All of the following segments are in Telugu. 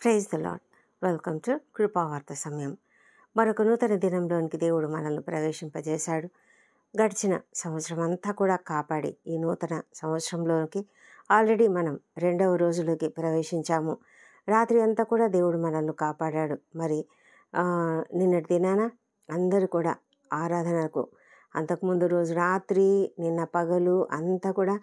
Praise the Lord. Welcome to కృపావార్త సమయం. మరొక నూతన దినంలోనికి దేవుడు మనల్ని ప్రవేశింపజేశాడు. గడిచిన సంవత్సరం అంతా కూడా కాపాడి ఈ నూతన సంవత్సరంలోకి ఆల్రెడీ మనం 2వ రోజులోకి ప్రవేశించాము. రాత్రి అంతా కూడా దేవుడు మనల్ని కాపాడాడు. మరి నిన్నటి దినాన అందరూ కూడా ఆరాధనకు అంతకుముందు రోజు రాత్రి, నిన్న పగలు అంతా కూడా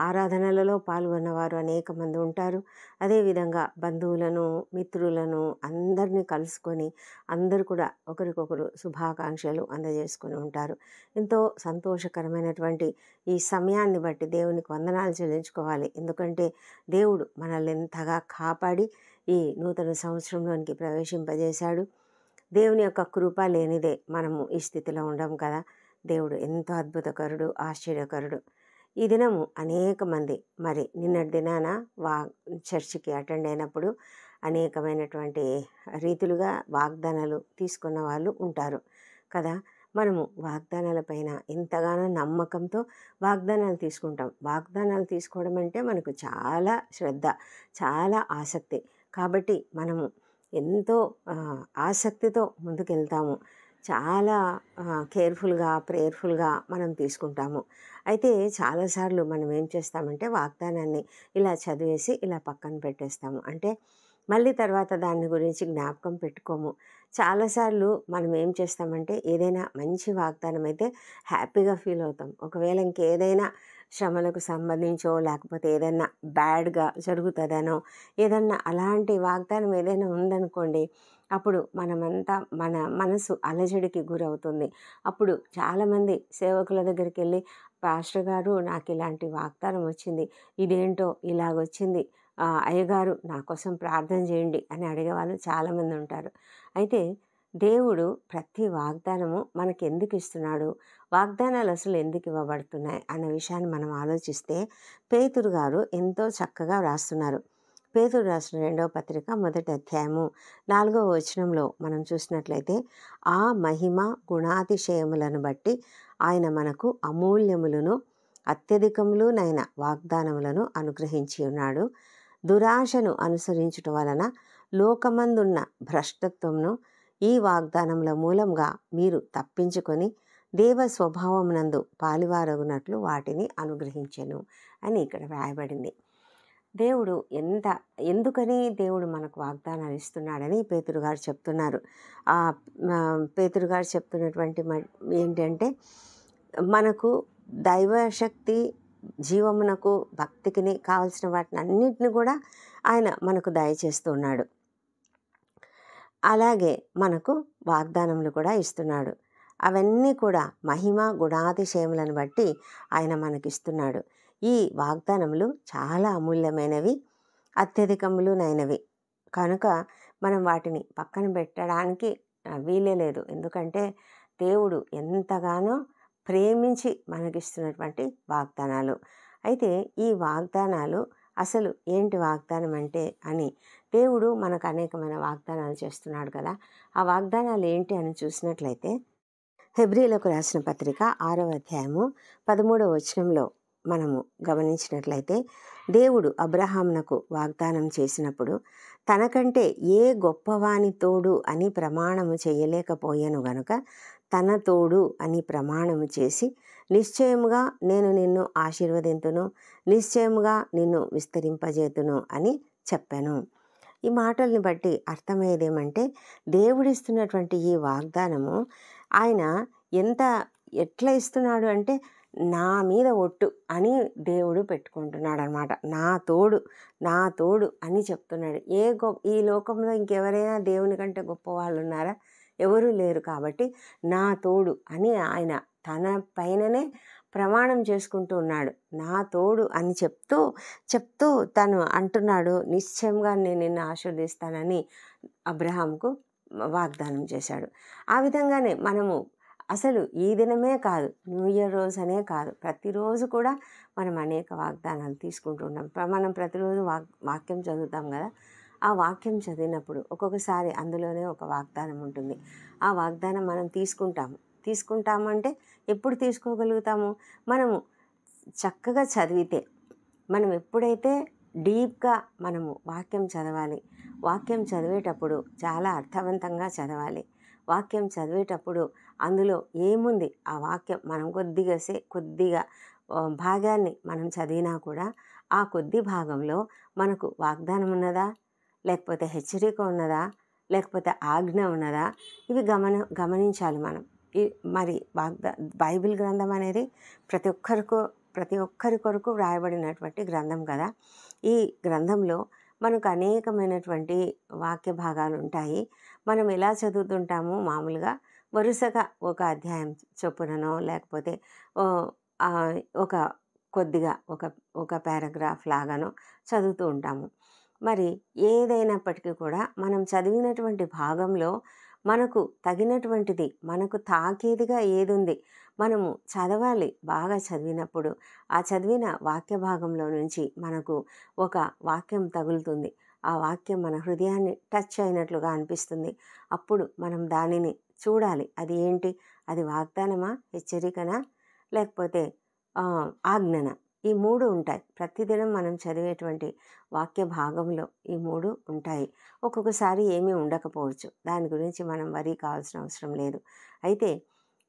ఆరాధనలలో పాల్గొన్నవారు అనేక మంది ఉంటారు. అదేవిధంగా బంధువులను, మిత్రులను అందరినీ కలుసుకొని అందరూ కూడా ఒకరికొకరు శుభాకాంక్షలు అందజేసుకొని ఉంటారు. ఎంతో సంతోషకరమైనటువంటి ఈ సమయాన్ని బట్టి దేవునికి వందనాలు చెల్లించుకోవాలి. ఎందుకంటే దేవుడు మనల్ని ఎంతగా కాపాడి ఈ నూతన సంవత్సరంలోనికి ప్రవేశింపజేశాడు. దేవుని యొక్క కృప లేనిదే మనము ఈ స్థితిలో ఉండం కదా. దేవుడు ఎంతో అద్భుతకరుడు, ఆశ్చర్యకరుడు. ఈ దినము అనేక మంది మరి నిన్నటి దినాన చర్చికి అటెండ్ అయినప్పుడు అనేకమైనటువంటి రీతులుగా వాగ్దానాలు తీసుకున్న వాళ్ళు ఉంటారు కదా. మనము వాగ్దానాల పైన ఎంతగానో నమ్మకంతో వాగ్దానాలు తీసుకుంటాం. వాగ్దానాలు తీసుకోవడం అంటే మనకు చాలా శ్రద్ధ, చాలా ఆసక్తి. కాబట్టి మనము ఎంతో ఆసక్తితో ముందుకెళ్తాము. చాలా కేర్ఫుల్గా, ప్రేయర్ఫుల్గా మనం తీసుకుంటాము. అయితే చాలాసార్లు మనం ఏం చేస్తామంటే వాగ్దానాన్ని ఇలా చదివేసి ఇలా పక్కన పెట్టేస్తాము. అంటే మళ్ళీ తర్వాత దాని గురించి జ్ఞాపకం పెట్టుకోము. చాలాసార్లు మనం ఏం చేస్తామంటే ఏదైనా మంచి వాగ్దానం అయితే హ్యాపీగా ఫీల్ అవుతాం. ఒకవేళ ఇంకేదైనా శ్రమలకు సంబంధించో లేకపోతే ఏదైనా బ్యాడ్గా జరుగుతుందనో ఏదన్నా అలాంటి వాగ్దానం ఏదైనా ఉందనుకోండి, అప్పుడు మనమంతా మన మనసు అలజడికి గురవుతుంది. అప్పుడు చాలామంది సేవకుల దగ్గరికి వెళ్ళి, పాస్టర్ గారు నాకు ఇలాంటి వాగ్దానం వచ్చింది, ఇదేంటో ఇలాగొచ్చింది, అయ్యగారు నా కోసం ప్రార్థన చేయండి అని అడిగేవాళ్ళు చాలామంది ఉంటారు. అయితే దేవుడు ప్రతి వాగ్దానము మనకి ఎందుకు ఇస్తున్నాడు, వాగ్దానాలు అసలు ఎందుకు ఇవ్వబడుతున్నాయి అన్న విషయాన్ని మనం ఆలోచిస్తే పేతురు గారు ఎంతో చక్కగా వ్రాస్తున్నారు. పేతురు రాసిన 2వ పత్రిక 1వ అధ్యాయము 4వ వచనంలో మనం చూసినట్లయితే, ఆ మహిమ గుణాతిశయములను బట్టి ఆయన మనకు అమూల్యములను అత్యధికములునైన వాగ్దానములను అనుగ్రహించి ఉన్నాడు. దురాశను అనుసరించుట వలన లోకమందున్న భ్రష్టత్వమును ఈ వాగ్దానముల మూలంగా మీరు తప్పించుకొని దేవ స్వభావమునందు పాలివారగునట్లు వాటిని అనుగ్రహించెను అని ఇక్కడ వ్రాయబడింది. దేవుడు ఎందుకని దేవుడు మనకు వాగ్దానాలు ఇస్తున్నాడని పేతురు గారు చెప్తున్నారు. పేతురు గారు చెప్తున్నటువంటి ఏంటంటే, మనకు దైవశక్తి, జీవమునకు, భక్తికి కావాల్సిన వాటిని అన్నింటిని కూడా ఆయన మనకు దయచేస్తున్నాడు. అలాగే మనకు వాగ్దానములు కూడా ఇస్తున్నాడు. అవన్నీ కూడా మహిమ గుణాతిశయములను బట్టి ఆయన మనకిస్తున్నాడు. ఈ వాగ్దానములు చాలా అమూల్యమైనవి, అత్యధికములునైనవి కనుక మనం వాటిని పక్కన పెట్టడానికి వీలే లేదు. ఎందుకంటే దేవుడు ఎంతగానో ప్రేమించి మనకిస్తున్నటువంటి వాగ్దానాలు. అయితే ఈ వాగ్దానాలు అసలు ఏంటి వాగ్దానం అంటే అని దేవుడు మనకు అనేకమైన వాగ్దానాలు చేస్తున్నాడు కదా. ఆ వాగ్దానాలు ఏంటి అని చూసినట్లయితే హెబ్రీలకు రాసిన పత్రిక 6వ అధ్యాయము 13వ వచనంలో మనము గమనించినట్లయితే, దేవుడు అబ్రహామునకు వాగ్దానం చేసినప్పుడు తనకంటే ఏ గొప్పవాని తోడు అని ప్రమాణము చేయలేకపోయాను గనుక తన తోడు అని ప్రమాణము చేసి, నిశ్చయముగా నేను నిన్ను ఆశీర్వదింతును, నిశ్చయముగా నిన్ను విస్తరింపజేతును అని చెప్పాను. ఈ మాటల్ని బట్టి అర్థమయ్యేదేమంటే, దేవుడిస్తున్నటువంటి ఈ వాగ్దానము ఆయన ఎట్లా ఇస్తున్నాడు అంటే, నా మీద ఒట్టు అని దేవుడు పెట్టుకుంటున్నాడు అనమాట. నా తోడు అని చెప్తున్నాడు. ఈ లోకంలో ఇంకెవరైనా దేవుని కంటే గొప్ప వాళ్ళు ఉన్నారా? ఎవరూ లేరు. కాబట్టి నా తోడు అని ఆయన తన పైననే ప్రమాణం చేసుకుంటూ ఉన్నాడు. నా తోడు అని చెప్తూ తను అంటున్నాడు, నిశ్చయంగా నేను నిన్ను ఆశీర్వదిస్తానని అబ్రహాంకు వాగ్దానం చేశాడు. ఆ విధంగానే మనము అసలు ఈ దినమే కాదు, న్యూ ఇయర్ రోజు అనే కాదు, ప్రతిరోజు కూడా మనం అనేక వాగ్దానాలు తీసుకుంటూ ఉంటాం. మనం ప్రతిరోజు వాక్యం చదువుతాం కదా. ఆ వాక్యం చదివినప్పుడు ఒక్కొక్కసారి అందులోనే ఒక వాగ్దానం ఉంటుంది. ఆ వాగ్దానం మనం తీసుకుంటాము అంటే ఎప్పుడు తీసుకోగలుగుతాము? మనము చక్కగా చదివితే. మనం ఎప్పుడైతే డీప్గా మనము వాక్యం చదవాలి. వాక్యం చదివేటప్పుడు చాలా అర్థవంతంగా చదవాలి. వాక్యం చదివేటప్పుడు అందులో ఏముంది ఆ వాక్యం మనం కొద్దిగా భాగాన్ని మనం చదివినా కూడా ఆ కొద్ది భాగంలో మనకు వాగ్దానం ఉన్నదా, లేకపోతే హెచ్చరిక ఉన్నదా, లేకపోతే ఆజ్ఞ ఉన్నదా, ఇవి గమనించాలి మనం. మరి బైబిల్ గ్రంథం అనేది ప్రతి ఒక్కరి కొరకు వ్రాయబడినటువంటి గ్రంథం కదా. ఈ గ్రంథంలో మనకు అనేకమైనటువంటి వాక్య భాగాలు ఉంటాయి. మనం ఎలా చదువుతుంటాము, మామూలుగా వరుసగా ఒక అధ్యాయం చొప్పుననో లేకపోతే ఒక కొద్దిగా ఒక పారాగ్రాఫ్ లాగానో చదువుతూ ఉంటాము. మరి ఏదైనప్పటికీ కూడా మనం చదివినటువంటి భాగంలో మనకు తగినటువంటిది, మనకు తాకేదిగా ఏదుంది మనము చదవాలి. బాగా చదివినప్పుడు ఆ చదివిన వాక్య భాగంలో నుంచి మనకు ఒక వాక్యం తగులుతుంది. ఆ వాక్యం మన హృదయాన్ని టచ్ అయినట్లుగా అనిపిస్తుంది. అప్పుడు మనం దానిని చూడాలి. అది ఏంటి, అది వాగ్దానమా, హెచ్చరికనా, లేకపోతే ఆజ్ఞన? ఈ 3 ఉంటాయి. ప్రతిదినం మనం చదివేటువంటి వాక్య భాగంలో ఈ 3 ఉంటాయి. ఒక్కొక్కసారి ఏమీ ఉండకపోవచ్చు. దాని గురించి మనం వరీ కావాల్సిన అవసరం లేదు. అయితే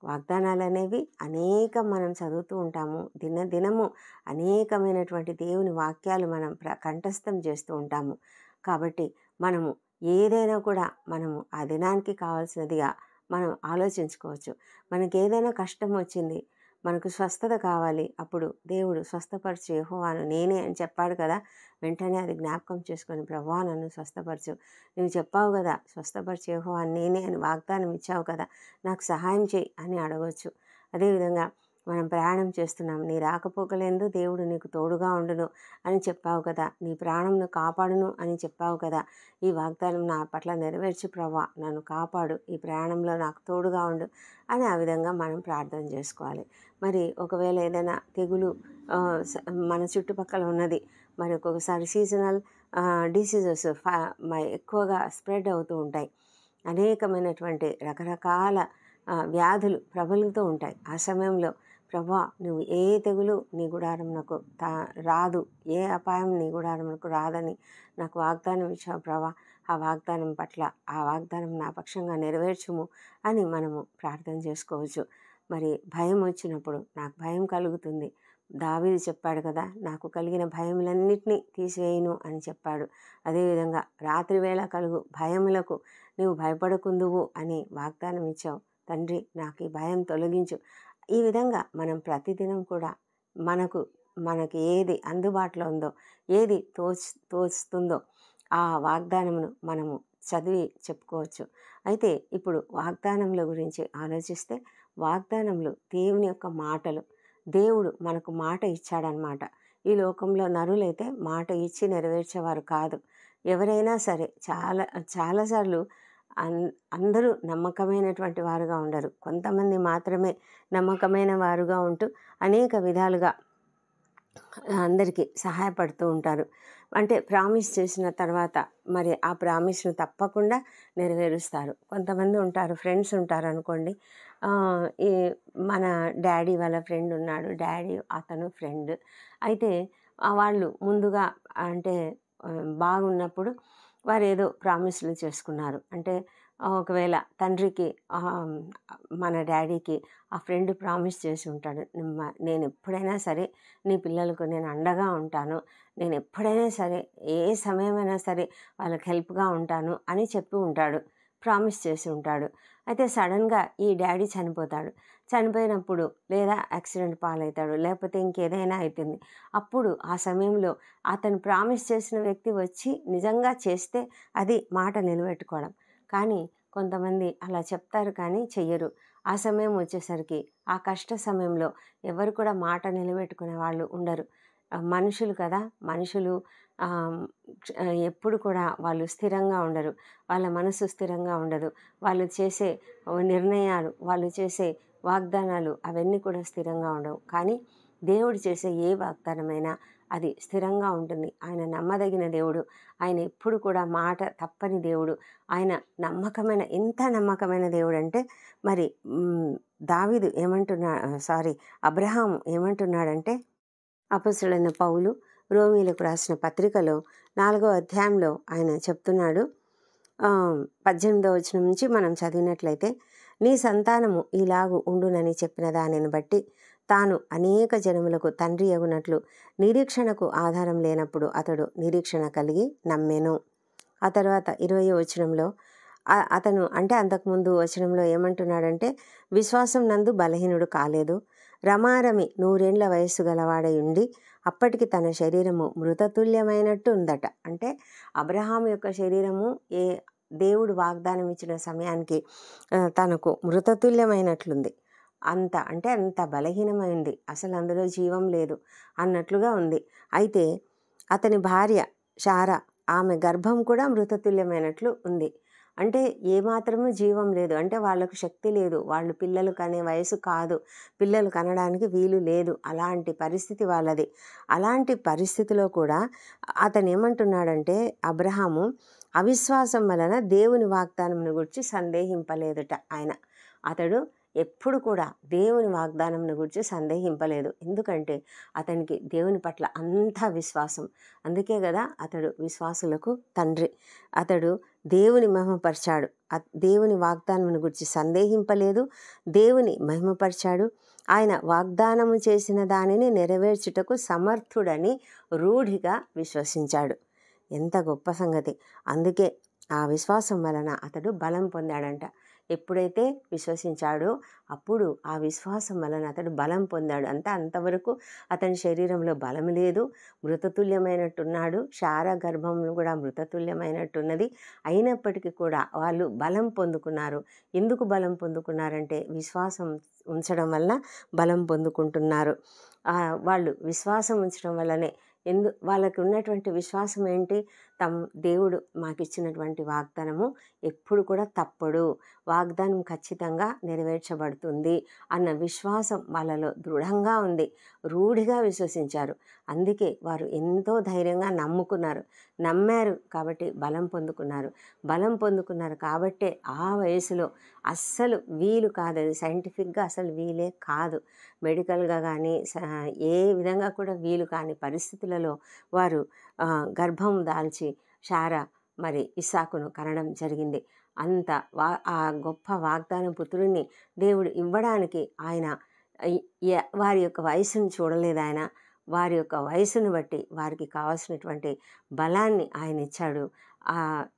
వాగ్దానాలు అనేవి అనేకం మనం చదువుతూ ఉంటాము. దినదినము అనేకమైనటువంటి దేవుని వాక్యాలు మనం కంఠస్థం చేస్తూ ఉంటాము. కాబట్టి మనము ఏదైనా కూడా మనము ఆ దినానికి కావాల్సినదిగా మనం ఆలోచించుకోవచ్చు. మనకి ఏదైనా కష్టం వచ్చింది, మనకు స్వస్థత కావాలి, అప్పుడు దేవుడు స్వస్థపరచు యెహోవాను నేనే అని చెప్పాడు కదా. వెంటనే అది జ్ఞాపకం చేసుకొని, ప్రభువా నన్ను స్వస్థపరచు, నువ్వు చెప్పావు కదా స్వస్థపరచు యెహోవాను నేనే అని వాగ్దానం ఇచ్చావు కదా, నాకు సహాయం చేయి అని అడగవచ్చు. అదేవిధంగా మనం ప్రయాణం చేస్తున్నాం, నీ రాకపోకలందు దేవుడు నీకు తోడుగా ఉండును అని చెప్పావు కదా, నీ ప్రాణంను కాపాడును అని చెప్పావు కదా, ఈ వాగ్దానం నా పట్ల నెరవేర్చు ప్రభువా, నన్ను కాపాడు, ఈ ప్రయాణంలో నాకు తోడుగా ఉండు అని ఆ విధంగా మనం ప్రార్థన చేసుకోవాలి. మరి ఒకవేళ ఏదైనా తెగులు మన చుట్టుపక్కల ఉన్నది, మరి ఒక్కొక్కసారి సీజనల్ డిసీజెస్ ఎక్కువగా స్ప్రెడ్ అవుతూ ఉంటాయి. అనేకమైనటువంటి రకరకాల వ్యాధులు ప్రబలుతూ ఉంటాయి. ఆ సమయంలో ప్రభువా నువ్వు ఏ తెగులు నీ గుడారమునకు రాదు, ఏ అపాయం నీ గుడారమునకు రాదని నాకు వాగ్దానం ఇచ్చావు ప్రభువా, ఆ వాగ్దానం పట్ల ఆ వాగ్దానం నా పక్షంగా నెరవేర్చుము అని మనము ప్రార్థన చేసుకోవచ్చు. మరి భయం వచ్చినప్పుడు నాకు భయం కలుగుతుంది, దావీదు చెప్పాడు కదా, నాకు కలిగిన భయములన్నిటినీ తీసివేయును అని చెప్పాడు. అదేవిధంగా రాత్రి వేళ కలుగు భయములకు నీవు భయపడకుందువు అని వాగ్దానం ఇచ్చావు తండ్రి, నాకు ఈ భయం తొలగించు. ఈ విధంగా మనం ప్రతిదినం కూడా మనకి ఏది అందుబాటులో ఉందో, ఏది తోస్తుందో ఆ వాగ్దానమును మనము చదివి చెప్పుకోవచ్చు. అయితే ఇప్పుడు వాగ్దానముల గురించి ఆలోచిస్తే, వాగ్దానములు దేవుని యొక్క మాటలు. దేవుడు మనకు మాట ఇచ్చాడనమాట. ఈ లోకంలో నరులైతే మాట ఇచ్చి నెరవేర్చేవారు కాదు. ఎవరైనా సరే చాలాసార్లు అందరూ నమ్మకమైనటువంటి వారుగా ఉండరు. కొంతమంది మాత్రమే నమ్మకమైన వారుగా ఉంటూ అనేక విధాలుగా అందరికీ సహాయపడుతూ ఉంటారు. అంటే ప్రామిస్ చేసిన తర్వాత మరి ఆ ప్రామిస్ను తప్పకుండా నెరవేరుస్తారు. కొంతమంది ఉంటారు, ఫ్రెండ్స్ ఉంటారు అనుకోండి. ఈ మన డాడీ వాళ్ళ ఫ్రెండ్ ఉన్నాడు, డాడీ అతను ఫ్రెండ్. అయితే వాళ్ళు ముందుగా అంటే బాగున్నప్పుడు వారు ఏదో ప్రామిస్లు చేసుకున్నారు. అంటే ఒకవేళ తండ్రికి మన డాడీకి ఆ ఫ్రెండ్ ప్రామిస్ చేసి ఉంటాడు, నేను ఎప్పుడైనా సరే నీ పిల్లలకు నేను అండగా ఉంటాను, నేను ఎప్పుడైనా సరే ఏ సమయమైనా సరే వాళ్ళకి హెల్ప్గా ఉంటాను అని చెప్పి ఉంటాడు, ప్రామిస్ చేసి ఉంటాడు. అయితే సడన్గా ఈ డాడీ చనిపోతాడు. చనిపోయినప్పుడు లేదా యాక్సిడెంట్ పాలవుతాడు, లేకపోతే ఇంకేదైనా అవుతుంది. అప్పుడు ఆ సమయంలో అతను ప్రామిస్ చేసిన వ్యక్తి వచ్చి నిజంగా చేస్తే అది మాట నిలబెట్టుకోవడం. కానీ కొంతమంది అలా చెప్తారు కానీ చెయ్యరు. ఆ సమయం వచ్చేసరికి ఆ కష్ట సమయంలో ఎవరు కూడా మాట నిలబెట్టుకునే వాళ్ళు ఉండరు. మనుషులు కదా, మనుషులు ఎప్పుడు కూడా వాళ్ళు స్థిరంగా ఉండరు. వాళ్ళ మనసు స్థిరంగా ఉండదు. వాళ్ళు చేసే నిర్ణయాలు, వాళ్ళు చేసే వాగ్దానాలు అవన్నీ కూడా స్థిరంగా ఉండవు. కానీ దేవుడు చేసే ఏ వాగ్దానమైనా అది స్థిరంగా ఉంటుంది. ఆయన నమ్మదగిన దేవుడు. ఆయన ఎప్పుడు కూడా మాట తప్పని దేవుడు. ఆయన ఎంత నమ్మకమైన దేవుడు అంటే, మరి అబ్రహాము ఏమంటున్నాడంటే, అపొస్తలుడైన పౌలు రోమీలకు రాసిన పత్రికలో 4వ అధ్యాయంలో ఆయన చెప్తున్నాడు. 18వ వచనం నుంచి మనం చదివినట్లయితే, నీ సంతానము ఇలాగు ఉండునని చెప్పిన దానిని బట్టి తాను అనేక జనములకు తండ్రి అగునట్లు నిరీక్షణకు ఆధారం లేనప్పుడు అతడు నిరీక్షణ కలిగి నమ్మెను. ఆ తర్వాత 20వ వచనంలో అతను అంటే అంతకుముందు వచనంలో ఏమంటున్నాడంటే, విశ్వాసం నందు బలహీనుడు కాలేదు, రమారమి 100 ఏండ్ల వయస్సు గలవాడై ఉండి అప్పటికి తన శరీరము మృతతుల్యమైనట్టు ఉందట. అంటే అబ్రహాం యొక్క శరీరము దేవుడు వాగ్దానం ఇచ్చిన సమయానికి తనకు మృతతుల్యమైనట్లుంది. అంత బలహీనమైంది, అసలు అందులో జీవం లేదు అన్నట్లుగా ఉంది. అయితే అతని భార్య శారా, ఆమె గర్భం కూడా మృతతుల్యమైనట్లు ఉంది. అంటే ఏమాత్రము జీవం లేదు, అంటే వాళ్ళకు శక్తి లేదు, వాళ్ళు పిల్లలు కనే వయసు కాదు, పిల్లలు కనడానికి వీలు లేదు, అలాంటి పరిస్థితి వాళ్ళది. అలాంటి పరిస్థితిలో కూడా అతను ఏమంటున్నాడంటే, అబ్రహాము అవిశ్వాసం వలన దేవుని వాగ్దానమును గురించి సందేహింపలేదుట. అతడు ఎప్పుడు కూడా దేవుని వాగ్దానంను గురించి సందేహింపలేదు. ఎందుకంటే అతనికి దేవుని పట్ల అంత విశ్వాసం. అందుకే కదా అతడు విశ్వాసులకు తండ్రి. అతడు దేవుని మహిమపరిచాడు, దేవుని వాగ్దానమును గురించి సందేహింపలేదు, దేవుని మహిమపరిచాడు. ఆయన వాగ్దానము చేసిన దానిని నెరవేర్చుటకు సమర్థుడని రూఢిగా విశ్వసించాడు. ఎంత గొప్ప సంగతి! అందుకే ఆ విశ్వాసం వలన అతడు బలం పొందాడంట. ఎప్పుడైతే విశ్వసించాడో అప్పుడు ఆ విశ్వాసం వలన అతడు బలం పొందాడు. అంతవరకు అతని శరీరంలో బలం లేదు, మృతతుల్యమైనట్టున్నాడు. శారా గర్భంలో కూడా మృతతుల్యమైనట్టున్నది. అయినప్పటికీ కూడా వాళ్ళు బలం పొందుకున్నారు. ఎందుకు బలం పొందుకున్నారంటే విశ్వాసం ఉంచడం వలన బలం పొందుకుంటున్నారు. వాళ్ళు విశ్వాసం ఉంచడం వల్లనే వాళ్ళకి ఉన్నటువంటి విశ్వాసం ఏంటి? దేవుడు మాకు ఇచ్చినటువంటి వాగ్దానము ఎప్పుడు కూడా తప్పడు, వాగ్దానం ఖచ్చితంగా నెరవేర్చబడుతుంది అన్న విశ్వాసం వాళ్ళలో దృఢంగా ఉంది. రూఢిగా విశ్వసించారు. అందుకే వారు ఎంతో ధైర్యంగా నమ్మారు కాబట్టి బలం పొందుకున్నారు కాబట్టే ఆ వయసులో అస్సలు వీలు కాదు, అది సైంటిఫిక్గా అసలు వీలే కాదు, మెడికల్గా కానీ ఏ విధంగా కూడా వీలు కాని పరిస్థితులలో వారు గర్భం దాల్చి శారా మరి ఇస్సాకును కనడం జరిగింది. ఆ గొప్ప వాగ్దాన పుత్రుడిని దేవుడు ఇవ్వడానికి ఆయన వారి యొక్క వయసును చూడలేదు. ఆయన వారి యొక్క వయసును బట్టి వారికి కావాల్సినటువంటి బలాన్ని ఆయన ఇచ్చాడు.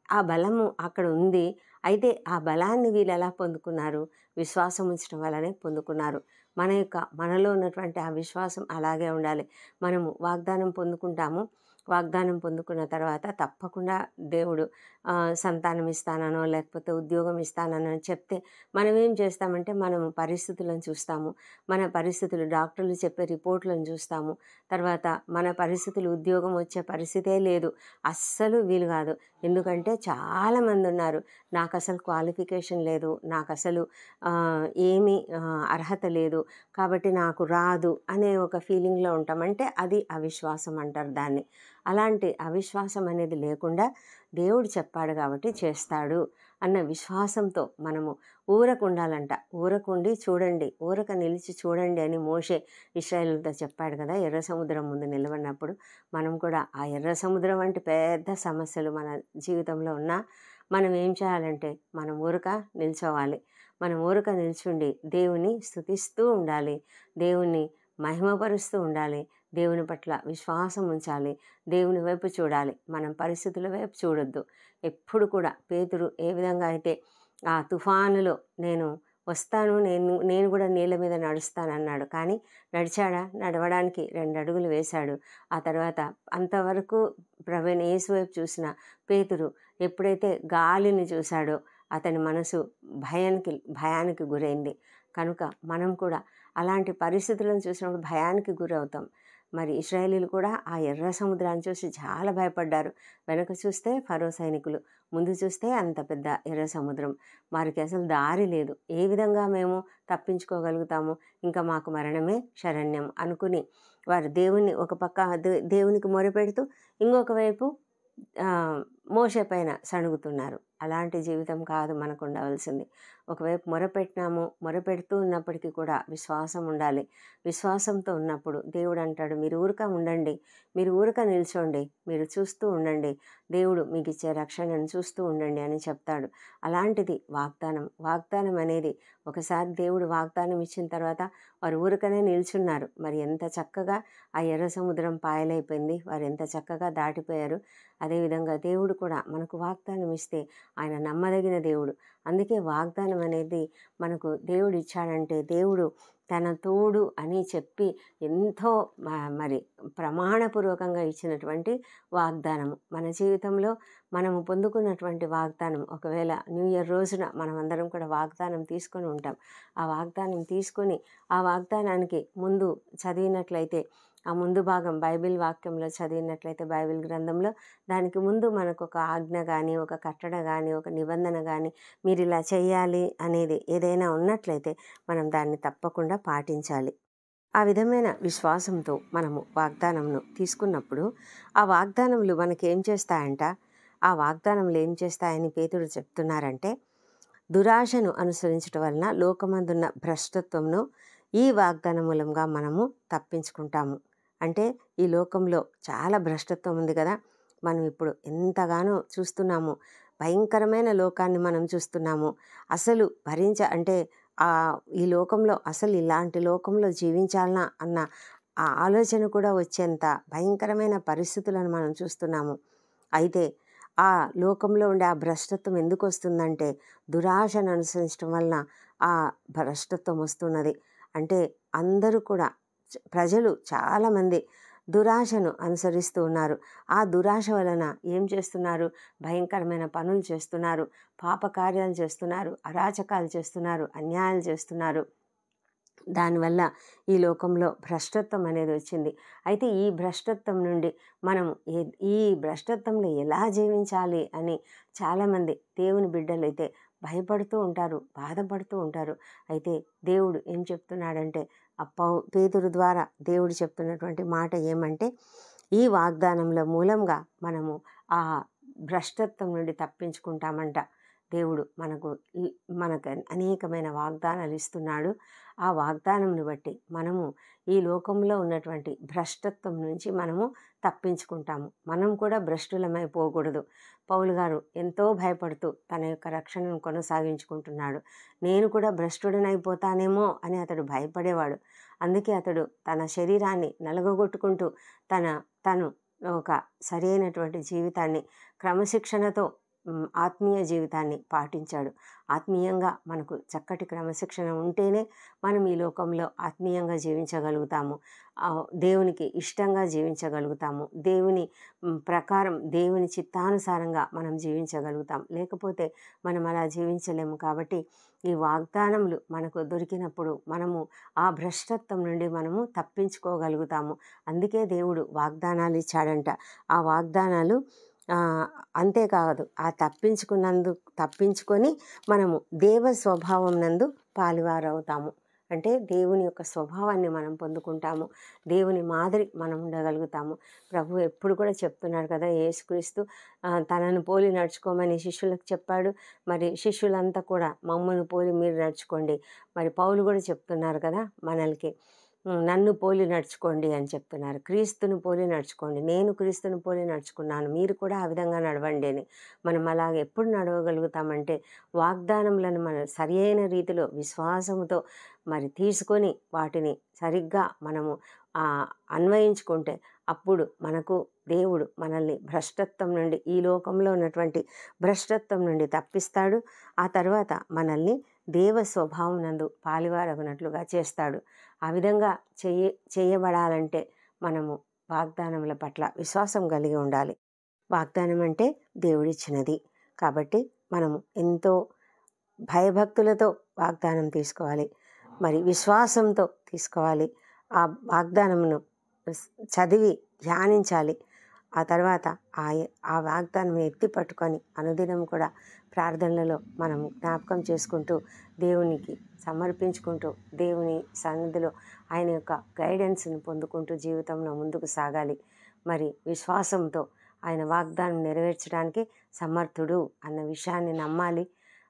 ఆ బలము అక్కడ ఉంది. అయితే ఆ బలాన్ని వీళ్ళు ఎలా పొందుకున్నారు? విశ్వాసం ఉంచడం వల్లనే పొందుకున్నారు. మనలో ఉన్నటువంటి ఆ విశ్వాసం అలాగే ఉండాలి. మనము వాగ్దానం పొందుకుంటాము. వాగ్దానం పొందుకున్న తర్వాత తప్పకుండా దేవుడు సంతానం ఇస్తాననో లేకపోతే ఉద్యోగం ఇస్తాననో చెప్తే మనం ఏం చేస్తామంటే మనము పరిస్థితులను చూస్తాము. మన పరిస్థితులు, డాక్టర్లు చెప్పే రిపోర్ట్లను చూస్తాము. తర్వాత మన పరిస్థితులు, ఉద్యోగం వచ్చే పరిస్థితే లేదు, అస్సలు వీలు కాదు. ఎందుకంటే చాలామంది ఉన్నారు, నాకు అసలు క్వాలిఫికేషన్ లేదు, నాకు అసలు ఏమీ అర్హత లేదు కాబట్టి నాకు రాదు అనే ఒక ఫీలింగ్లో ఉంటాం. అంటే అది అవిశ్వాసం అంటారు దాన్ని. అలాంటి అవిశ్వాసం అనేది లేకుండా దేవుడు చెప్పాడు కాబట్టి చేస్తాడు అన్న విశ్వాసంతో మనము ఊరకుండాలంట. ఊరకుండి చూడండి, ఊరక నిలిచి చూడండి అని మోషే ఇశ్రాయేలుతో చెప్పాడు కదా ఎర్ర సముద్రం ముందు నిలబడినప్పుడు. మనం కూడా ఆ ఎర్ర సముద్రం వంటి పెద్ద సమస్యలు మన జీవితంలో ఉన్నా మనం ఏం చేయాలంటే మనం ఊరక నిల్చోవాలి. మనం ఊరక నిల్చుండి దేవుని స్తుతిస్తూ ఉండాలి, దేవుని మహిమపరుస్తూ ఉండాలి, దేవుని పట్ల విశ్వాసం ఉంచాలి, దేవుని వైపు చూడాలి, మనం పరిస్థితుల వైపు చూడొద్దు. ఎప్పుడు కూడా పేతురు ఏ విధంగా అయితే ఆ తుఫానులో నేను వస్తాను, నేను కూడా నీళ్ళ మీద నడుస్తాను అన్నాడు. కానీ నడిచాడా? నడవడానికి 2 అడుగులు వేశాడు. ఆ తర్వాత అంతవరకు ప్రభువైన యేసు వైపు చూసిన పేతురు ఎప్పుడైతే గాలిని చూశాడో అతని మనసు భయానికి గురైంది. కనుక మనం కూడా అలాంటి పరిస్థితులను చూసినప్పుడు భయానికి గురవుతాం. మరి ఇశ్రాయేలీలు కూడా ఆ ఎర్ర సముద్రాన్ని చూసి చాలా భయపడ్డారు. వెనక చూస్తే ఫరో సైనికులు, ముందు చూస్తే అంత పెద్ద ఎర్ర సముద్రం, వారికి అసలు దారి లేదు. ఏ విధంగా మేము తప్పించుకోగలుగుతాము? ఇంకా మాకు మరణమే శరణ్యం అనుకుని వారు దేవునికి మొరపెడుతూ ఇంకొక వైపు మోషే పైన సణుగుతున్నారు. అలాంటి జీవితం కాదు మనకు ఉండవలసింది. ఒకవైపు మొరపెట్టినాము, మొరపెడుతూ ఉన్నప్పటికీ కూడా విశ్వాసం ఉండాలి. విశ్వాసంతో ఉన్నప్పుడు దేవుడు అంటాడు, మీరు ఊరక ఉండండి, మీరు ఊరక నిల్చోండి, మీరు చూస్తూ ఉండండి, దేవుడు మీకు ఇచ్చే రక్షణను చూస్తూ ఉండండి అని చెప్తాడు. అలాంటిది వాగ్దానం. వాగ్దానం అనేది ఒకసారి దేవుడు వాగ్దానం ఇచ్చిన తర్వాత వారు ఊరకనే నిల్చున్నారు. మరి ఎంత చక్కగా ఆ ఎర్ర సముద్రం పాయలైపోయింది, వారు ఎంత చక్కగా దాటిపోయారు. అదేవిధంగా దేవుడు కూడా మనకు వాగ్దానం ఇస్తే ఆయన నమ్మదగిన దేవుడు. అందుకే వాగ్దానం అనేది మనకు దేవుడు ఇచ్చాడంటే దేవుడు తన తోడు అని చెప్పి ఎంతో మరి ప్రమాణపూర్వకంగా ఇచ్చినటువంటి వాగ్దానము. మన జీవితంలో మనము పొందుకున్నటువంటి వాగ్దానం, ఒకవేళ న్యూ ఇయర్ రోజున మనమందరం కూడా వాగ్దానం తీసుకొని ఉంటాం. ఆ వాగ్దానం తీసుకొని ఆ వాగ్దానానికి ముందు చదివినట్లయితే, ఆ ముందు భాగం బైబిల్ వాక్యంలో చదివినట్లయితే, బైబిల్ గ్రంథంలో దానికి ముందు మనకు ఒక ఆజ్ఞ కానీ, ఒక కట్టడ కానీ, ఒక నిబంధన కానీ, మీరు ఇలా చేయాలి అనేది ఏదైనా ఉన్నట్లయితే మనం దాన్ని తప్పకుండా పాటించాలి. ఆ విధమైన విశ్వాసంతో మనము వాగ్దానంను తీసుకున్నప్పుడు ఆ వాగ్దానములు మనకేం చేస్తాయంట, ఆ వాగ్దానములు ఏం చేస్తాయని పేతురు చెప్తున్నారంటే, దురాశను అనుసరించడం వలన లోకమందున్న భ్రష్టత్వంను ఈ వాగ్దానం మూలంగా మనము తప్పించుకుంటాము. అంటే ఈ లోకంలో చాలా భ్రష్టత్వం ఉంది కదా, మనం ఇప్పుడు ఎంతగానో చూస్తున్నాము. భయంకరమైన లోకాన్ని మనం చూస్తున్నాము. అసలు అంటే ఈ లోకంలో అసలు ఇలాంటి లోకంలో జీవించాలనా అన్న ఆ ఆలోచన కూడా వచ్చేంత భయంకరమైన పరిస్థితులను మనం చూస్తున్నాము. అయితే ఆ లోకంలో ఉండే ఆ భ్రష్టత్వం ఎందుకు వస్తుందంటే, దురాశను అనుసరించడం వలన ఆ భ్రష్టత్వం వస్తున్నది. అంటే అందరూ కూడా ప్రజలు చాలామంది దురాశను అనుసరిస్తూ ఉన్నారు. ఆ దురాశ వలన ఏం చేస్తున్నారు, భయంకరమైన పనులు చేస్తున్నారు, పాపకార్యాలు చేస్తున్నారు, అరాచకాలు చేస్తున్నారు, అన్యాయాలు చేస్తున్నారు. దానివల్ల ఈ లోకంలో భ్రష్టత్వం అనేది వచ్చింది. అయితే ఈ భ్రష్టత్వం నుండి మనము ఈ భ్రష్టత్వంలో ఎలా జీవించాలి అని చాలామంది దేవుని బిడ్డలైతే భయపడుతూ ఉంటారు, బాధపడుతూ ఉంటారు. అయితే దేవుడు ఏం చెప్తున్నాడంటే, పేతురు ద్వారా దేవుడు చెప్తున్నటువంటి మాట ఏమంటే, ఈ వాగ్దానంలో మూలంగా మనము ఆ భ్రష్టత్వం నుండి తప్పించుకుంటామంట. దేవుడు మనకు అనేకమైన వాగ్దానాలు ఇస్తున్నాడు. ఆ వాగ్దానంను బట్టి మనము ఈ లోకంలో ఉన్నటువంటి భ్రష్టత్వం నుంచి మనము తప్పించుకుంటాము. మనం కూడా భ్రష్టులమైపోకూడదు. పౌలు గారు ఎంతో భయపడుతూ తన యొక్క రక్షణను కొనసాగించుకుంటున్నాడు. నేను కూడా భ్రష్టుడనైపోతానేమో అని అతడు భయపడేవాడు. అందుకే అతడు తన శరీరాన్ని నలగొట్టుకుంటూ తను ఒక సరైనటువంటి జీవితాన్ని క్రమశిక్షణతో ఆత్మీయ జీవితాన్ని పాటించాడు. ఆత్మీయంగా మనకు చక్కటి క్రమశిక్షణ ఉంటేనే మనం ఈ లోకంలో ఆత్మీయంగా జీవించగలుగుతాము, దేవునికి ఇష్టంగా జీవించగలుగుతాము, దేవుని ప్రకారం దేవుని చిత్తానుసారంగా మనం జీవించగలుగుతాం. లేకపోతే మనం అలా జీవించలేము. కాబట్టి ఈ వాగ్దానములు మనకు దొరికినప్పుడు మనము ఆ భ్రష్టత్వం నుండి మనము తప్పించుకోగలుగుతాము. అందుకే దేవుడు వాగ్దానాలు ఇచ్చాడంట. ఆ వాగ్దానాలు అంతేకాదు, ఆ తప్పించుకొని మనము దేవ స్వభావం నందు పాలువారవుతాము. అంటే దేవుని యొక్క స్వభావాన్ని మనం పొందుకుంటాము, దేవుని మాదిరి మనం ఉండగలుగుతాము. ప్రభు ఎప్పుడు కూడా చెప్తున్నాడు కదా, యేసుక్రీస్తు తనను పోలి నడుచుకోమని శిష్యులకు చెప్పాడు. మరి శిష్యులంతా కూడా మమ్మల్ని పోలి మీరు నడుచుకోండి. మరి పౌలు కూడా చెప్తున్నారు కదా మనల్కి, నన్ను పోలి నడుచుకోండి అని చెప్తున్నారు. క్రీస్తును పోలి నడుచుకోండి, నేను క్రీస్తును పోలి నడుచుకున్నాను, మీరు కూడా ఆ విధంగా నడవండి అని. మనం అలాగే ఎప్పుడు నడవగలుగుతామంటే, వాగ్దానములను మనం సరి అయిన రీతిలో విశ్వాసముతో మరి తీసుకొని వాటిని సరిగ్గా మనము అన్వయించుకుంటే అప్పుడు మనకు దేవుడు మనల్ని భ్రష్టత్వం నుండి, ఈ లోకంలో ఉన్నటువంటి భ్రష్టత్వం నుండి తప్పిస్తాడు. ఆ తర్వాత మనల్ని దేవ స్వభావం నందు పాలివారగునట్లుగా చేస్తాడు. ఆ విధంగా చేయబడాలంటే మనము వాగ్దానముల పట్ల విశ్వాసం కలిగి ఉండాలి. వాగ్దానం అంటే దేవుడిచ్చినది కాబట్టి మనము ఎంతో భయభక్తులతో వాగ్దానం తీసుకోవాలి, మరి విశ్వాసంతో తీసుకోవాలి. ఆ వాగ్దానమును చదివి ధ్యానించాలి. ఆ తర్వాత ఆ వాగ్దానం ఎత్తి పట్టుకొని అనుదినం కూడా ప్రార్థనలలో మనం జ్ఞాపకం చేసుకుంటూ, దేవునికి సమర్పించుకుంటూ, దేవుని సన్నిధిలో ఆయన యొక్క గైడెన్స్ని పొందుకుంటూ జీవితంలో ముందుకు సాగాలి. మరి విశ్వాసంతో ఆయన వాగ్దానం నెరవేర్చడానికి సమర్థుడు అన్న విషయాన్ని నమ్మాలి.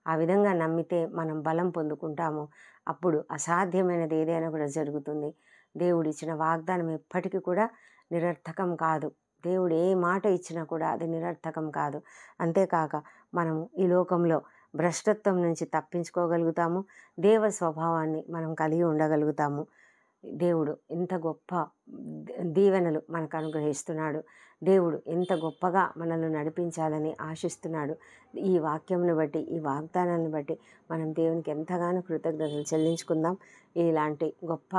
ఆ విధంగా నమ్మితే మనం బలం పొందుకుంటాము. అప్పుడు అసాధ్యమైనది ఏదైనా కూడా జరుగుతుంది. దేవుడిచ్చిన వాగ్దానం ఎప్పటికీ కూడా నిరర్థకం కాదు. దేవుడు ఏ మాట ఇచ్చినా కూడా అది నిరర్థకం కాదు. అంతేకాక మనము ఈ లోకంలో భ్రష్టత్వం నుంచి తప్పించుకోగలుగుతాము. దేవ స్వభావాన్ని మనం కలిగి ఉండగలుగుతాము. దేవుడు ఎంత గొప్ప దీవెనలు మనకు అనుగ్రహిస్తున్నాడు. దేవుడు ఎంత గొప్పగా మనల్ని నడిపించాలని ఆశిస్తున్నాడు. ఈ వాక్యంను బట్టి, ఈ వాగ్దానాన్ని బట్టి మనం దేవునికి ఎంతగానో కృతజ్ఞతలు చెల్లించుకుందాం. ఇలాంటి గొప్ప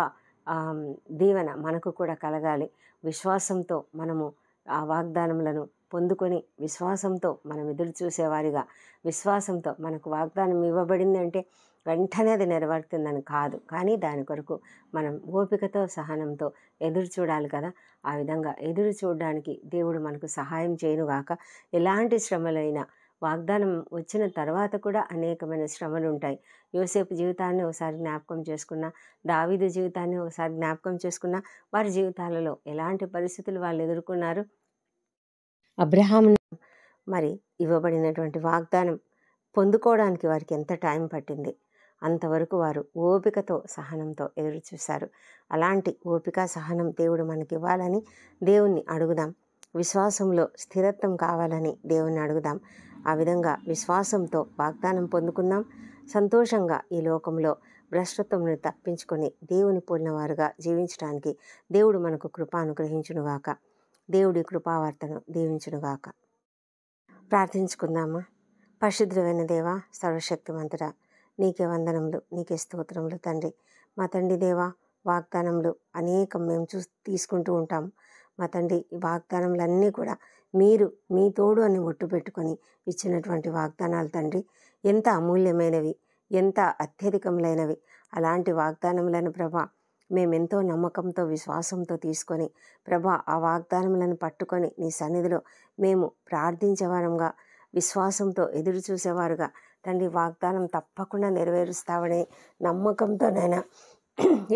దీవెన మనకు కూడా కలగాలి. విశ్వాసంతో మనము ఆ వాగ్దానములను పొందుకొని విశ్వాసంతో మనం ఎదురు చూసేవారిగా, విశ్వాసంతో మనకు వాగ్దానం ఇవ్వబడింది అంటే వెంటనే అది నెరవేరుతుందని కాదు, కానీ దాని కొరకు మనం ఓపికతో సహనంతో ఎదురు చూడాలి కదా. ఆ విధంగా ఎదురు చూడడానికి దేవుడు మనకు సహాయం చేయనుగాక. ఎలాంటి శ్రమలైనా వాగ్దానం వచ్చిన తర్వాత కూడా అనేకమైన శ్రమలు ఉంటాయి. యోసేపు జీవితాన్ని ఒకసారి జ్ఞాపకం చేసుకున్నా, దావీదు జీవితాన్ని ఒకసారి జ్ఞాపకం చేసుకున్నా, వారి జీవితాలలో ఎలాంటి పరిస్థితులు వాళ్ళు ఎదుర్కొన్నారు. అబ్రహాము మరి ఇవ్వబడినటువంటి వాగ్దానం పొందుకోవడానికి వారికి ఎంత టైం పట్టింది. అంతవరకు వారు ఓపికతో సహనంతో ఎదురు చూశారు. అలాంటి ఓపిక సహనం దేవుడు మనకి ఇవ్వాలని దేవుణ్ణి అడుగుదాం. విశ్వాసంలో స్థిరత్వం కావాలని దేవుణ్ణి అడుగుదాం. ఆ విధంగా విశ్వాసంతో వాగ్దానం పొందుకుందాం. సంతోషంగా ఈ లోకంలో భ్రష్టత్వంను తప్పించుకొని దేవుని పోలినవారుగా జీవించడానికి దేవుడు మనకు కృప అనుగ్రహించునుగాక. దేవుడి కృపావార్తను దీవించునుగాక. ప్రార్థించుకుందామా. పరిశుద్ధుడైన దేవా, సర్వశక్తిమంతుడా, నీకే వందనములు, నీకే స్తోత్రములు తండ్రి. మా తండ్రి దేవా, వాగ్దానములు అనేకం మేము తీసుకుంటూ ఉంటాము. మా తండ్రి, ఈ వాగ్దానములన్నీ కూడా మీరు మీ తోడు అని ఒట్టు పెట్టుకొని ఇచ్చినటువంటి వాగ్దానాలు తండ్రి. ఎంత అమూల్యమైనవి, ఎంత అత్యధికములైనవి. అలాంటి వాగ్దానములను ప్రభా మేమెంతో నమ్మకంతో విశ్వాసంతో తీసుకొని ప్రభా ఆ వాగ్దానములను పట్టుకొని నీ సన్నిధిలో మేము ప్రార్థించేవారంగా, విశ్వాసంతో ఎదురు చూసేవారుగా తండ్రి, వాగ్దానం తప్పకుండా నెరవేరుస్తావనే నమ్మకంతోనైనా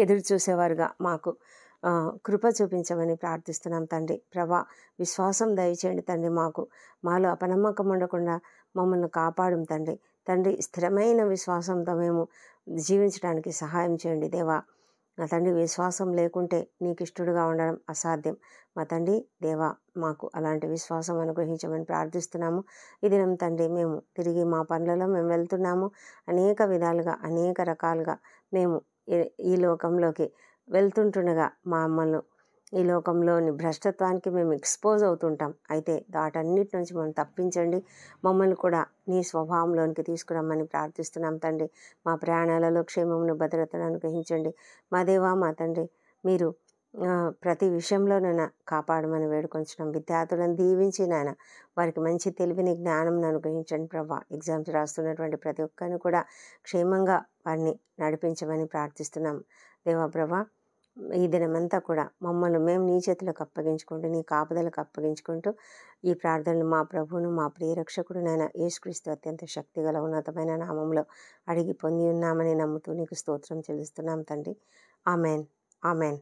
ఎదురు చూసేవారుగా మాకు కృప చూపించమని ప్రార్థిస్తున్నాం తండ్రి. ప్రభా విశ్వాసం దయచేయండి తండ్రి. మాలో అపనమ్మకం ఉండకుండా మమ్మల్ని కాపాడు తండ్రి. తండ్రి, స్థిరమైన విశ్వాసంతో మేము జీవించడానికి సహాయం చేయండి దేవా. నా తండ్రి, విశ్వాసం లేకుంటే నీకు ఇష్టడుగా ఉండడం అసాధ్యం. మా తండ్రి దేవా, మాకు అలాంటి విశ్వాసం అనుగ్రహించమని ప్రార్థిస్తున్నాము. ఈ దినం తండ్రి మేము తిరిగి మా పనులలో మేము వెళ్తున్నాము. అనేక విధాలుగా అనేక రకాలుగా మేము ఈ లోకంలోకి వెళ్తుంటుండగా మమ్మల్ని ఈ లోకంలోని భ్రష్టత్వానికి మేము ఎక్స్పోజ్ అవుతుంటాం. అయితే వాటన్నిటి నుంచి మనం తప్పించండి. మమ్మల్ని కూడా నీ స్వభావంలోనికి తీసుకురమ్మని ప్రార్థిస్తున్నాం తండ్రి. మా ప్రయాణాలలో క్షేమమును భద్రతను అనుగ్రహించండి. మా దేవా, మా తండ్రి, మీరు ప్రతి విషయంలోనైనా కాపాడమని వేడుకొంచున్నాం. విద్యార్థులను దీవించి నాయన వారికి మంచి తెలివిని జ్ఞానం అనుగ్రహించండి ప్రభా. ఎగ్జామ్స్ రాస్తున్నటువంటి ప్రతి ఒక్కరిని కూడా క్షేమంగా వారిని నడిపించమని ప్రార్థిస్తున్నాం దేవా. ప్రభా, ఈ దినమంతా కూడా మమ్మల్ని మేము నీ చేతులకు అప్పగించుకుంటూ, నీ కాపుదలకు అప్పగించుకుంటూ ఈ ప్రార్థనలు మా ప్రభువును మా ప్రియరక్షకుడు నాయన యేసుక్రీస్తు అత్యంత శక్తిగల ఉన్నతమైన నామంలో అడిగి పొంది ఉన్నామని నమ్ముతూ నీకు స్తోత్రం చెల్లిస్తున్నాం తండ్రి. Amen, amen.